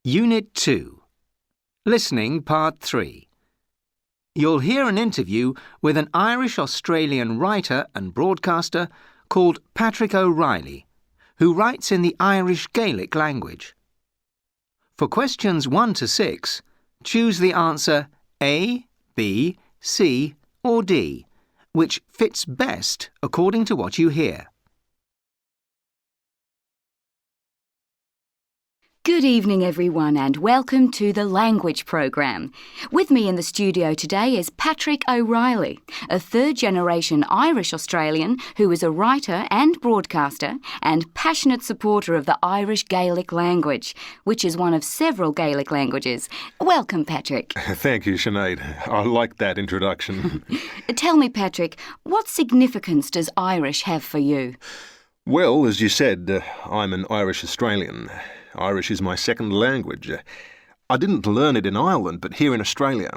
Unit 2. Listening Part 3. You'll hear an interview with an Irish-Australian writer and broadcaster called Patrick O'Reilly, who writes in the Irish Gaelic language. For questions 1 to 6, choose the answer A, B, C or D, which fits best according to what you hear. Good evening, everyone, and welcome to the Language Program. With me in the studio today is Patrick O'Reilly, a third-generation Irish-Australian who is a writer and broadcaster and passionate supporter of the Irish Gaelic language, which is one of several Gaelic languages. Welcome, Patrick. Thank you, Sinead. I like that introduction. Tell me, Patrick, what significance does Irish have for you? Well, as you said, I'm an Irish-Australian. Irish is my second language. I didn't learn it in Ireland, but here in Australia.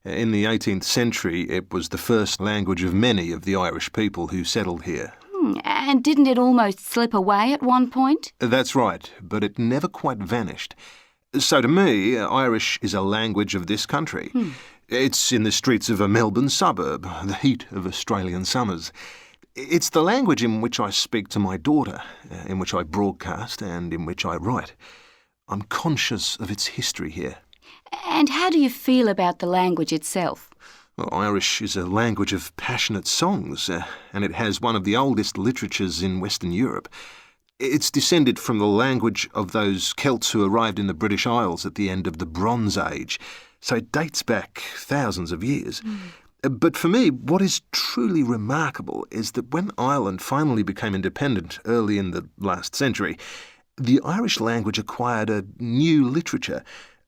In the 18th century, it was the first language of many of the Irish people who settled here. And didn't it almost slip away at one point? That's right, but it never quite vanished. So to me, Irish is a language of this country. It's in the streets of a Melbourne suburb, the heat of Australian summers. It's the language in which I speak to my daughter, in which I broadcast and in which I write. I'm conscious of its history here. And how do you feel about the language itself? Well, Irish is a language of passionate songs, and it has one of the oldest literatures in Western Europe. It's descended from the language of those Celts who arrived in the British Isles at the end of the Bronze Age, so it dates back thousands of years. But for me, what is truly remarkable is that when Ireland finally became independent early in the last century, the Irish language acquired a new literature,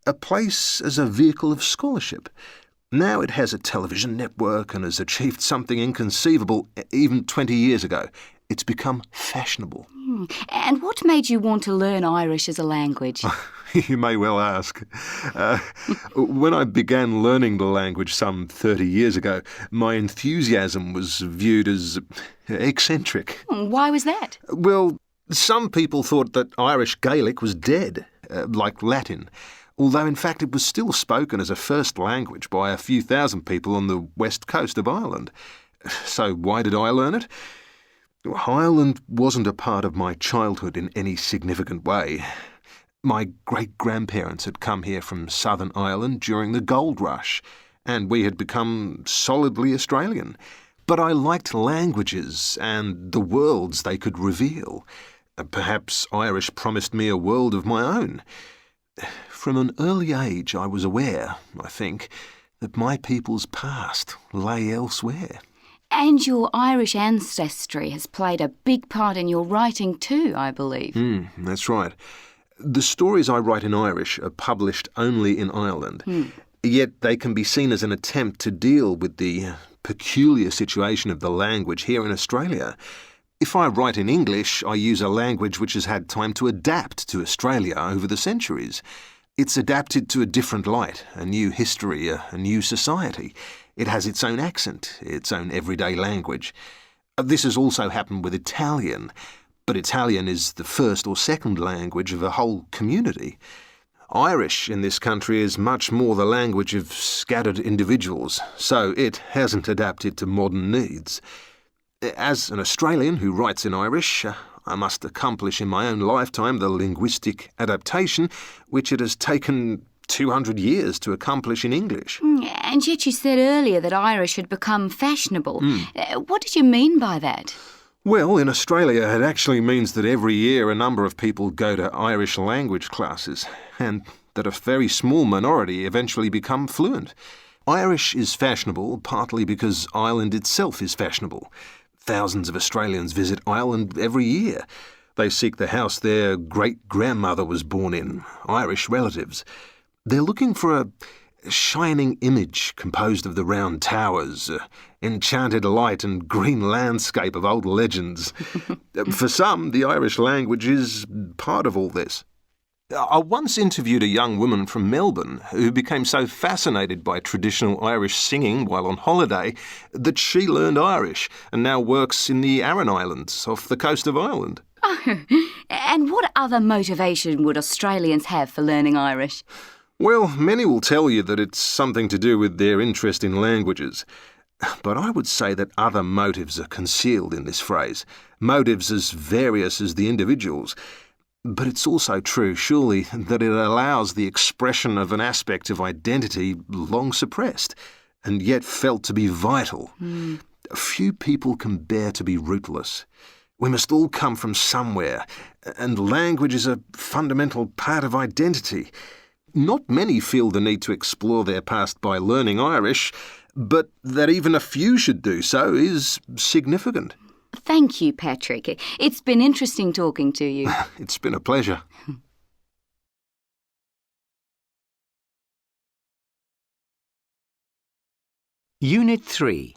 a place as a vehicle of scholarship. Now it has a television network and has achieved something inconceivable even 20 years ago. It's become fashionable. And what made you want to learn Irish as a language? You may well ask. When I began learning the language some 30 years ago, my enthusiasm was viewed as eccentric. Why was that? Well, some people thought that Irish Gaelic was dead, like Latin, although in fact it was still spoken as a first language by a few thousand people on the west coast of Ireland. So why did I learn it? Ireland wasn't a part of my childhood in any significant way. My great-grandparents had come here from southern Ireland during the gold rush, and we had become solidly Australian. But I liked languages and the worlds they could reveal. Perhaps Irish promised me a world of my own. From an early age I was aware, I think, that my people's past lay elsewhere. And your Irish ancestry has played a big part in your writing too, I believe. That's right. The stories I write in Irish are published only in Ireland, yet they can be seen as an attempt to deal with the peculiar situation of the language here in Australia. If I write in English, I use a language which has had time to adapt to Australia over the centuries. It's adapted to a different light, a new history, a new society. It has its own accent, its own everyday language. This has also happened with Italian, but Italian is the first or second language of a whole community. Irish in this country is much more the language of scattered individuals, so it hasn't adapted to modern needs. As an Australian who writes in Irish, I must accomplish in my own lifetime the linguistic adaptation which it has taken 200 years to accomplish in English. And yet you said earlier that Irish had become fashionable. What did you mean by that? Well, in Australia it actually means that every year a number of people go to Irish language classes, and that a very small minority eventually become fluent. Irish is fashionable partly because Ireland itself is fashionable. Thousands of Australians visit Ireland every year. They seek the house their great-grandmother was born in, Irish relatives. They're looking for a shining image composed of the round towers, enchanted light and green landscape of old legends. For some, the Irish language is part of all this. I once interviewed a young woman from Melbourne who became so fascinated by traditional Irish singing while on holiday that she learned Irish and now works in the Aran Islands off the coast of Ireland. Oh, and what other motivation would Australians have for learning Irish? Well, many will tell you that it's something to do with their interest in languages. But I would say that other motives are concealed in this phrase, motives as various as the individuals. But it's also true, surely, that it allows the expression of an aspect of identity long suppressed, and yet felt to be vital. Few people can bear to be rootless. We must all come from somewhere, and language is a fundamental part of identity. Not many feel the need to explore their past by learning Irish, but that even a few should do so is significant. Thank you, Patrick. It's been interesting talking to you. It's been a pleasure. Unit 3.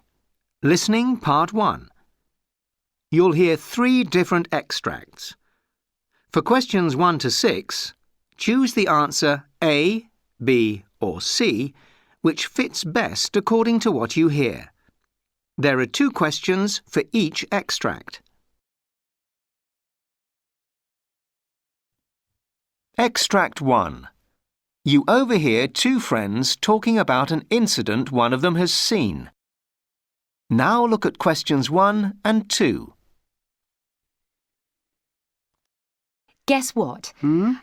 Listening Part 1. You'll hear 3 different extracts. For questions 1 to 6, choose the answer A, B or C, which fits best according to what you hear. There are 2 questions for each extract. Extract 1. You overhear 2 friends talking about an incident one of them has seen. Now look at questions 1 and 2. Guess what?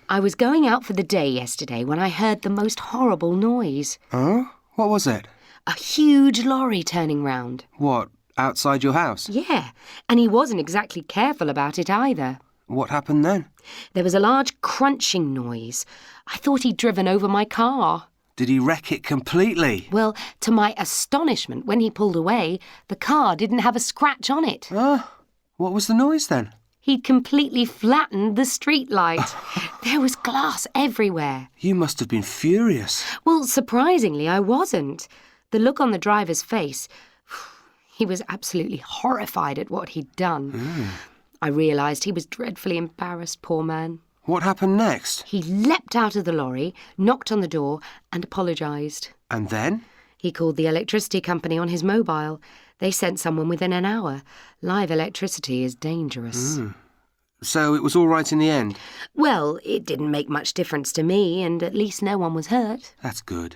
I was going out for the day yesterday when I heard the most horrible noise. Oh? What was it? A huge lorry turning round. What, outside your house? Yeah, and he wasn't exactly careful about it either. What happened then? There was a large crunching noise. I thought he'd driven over my car. Did he wreck it completely? Well, to my astonishment, when he pulled away, the car didn't have a scratch on it. What was the noise then? He'd completely flattened the street light. There was glass everywhere. You must have been furious. Well, surprisingly, I wasn't. The look on the driver's face, he was absolutely horrified at what he'd done. I realised he was dreadfully embarrassed, poor man. What happened next? He leapt out of the lorry, knocked on the door and apologised. And then? He called the electricity company on his mobile. They sent someone within an hour. Live electricity is dangerous. So it was all right in the end? Well, it didn't make much difference to me, and at least no one was hurt. That's good.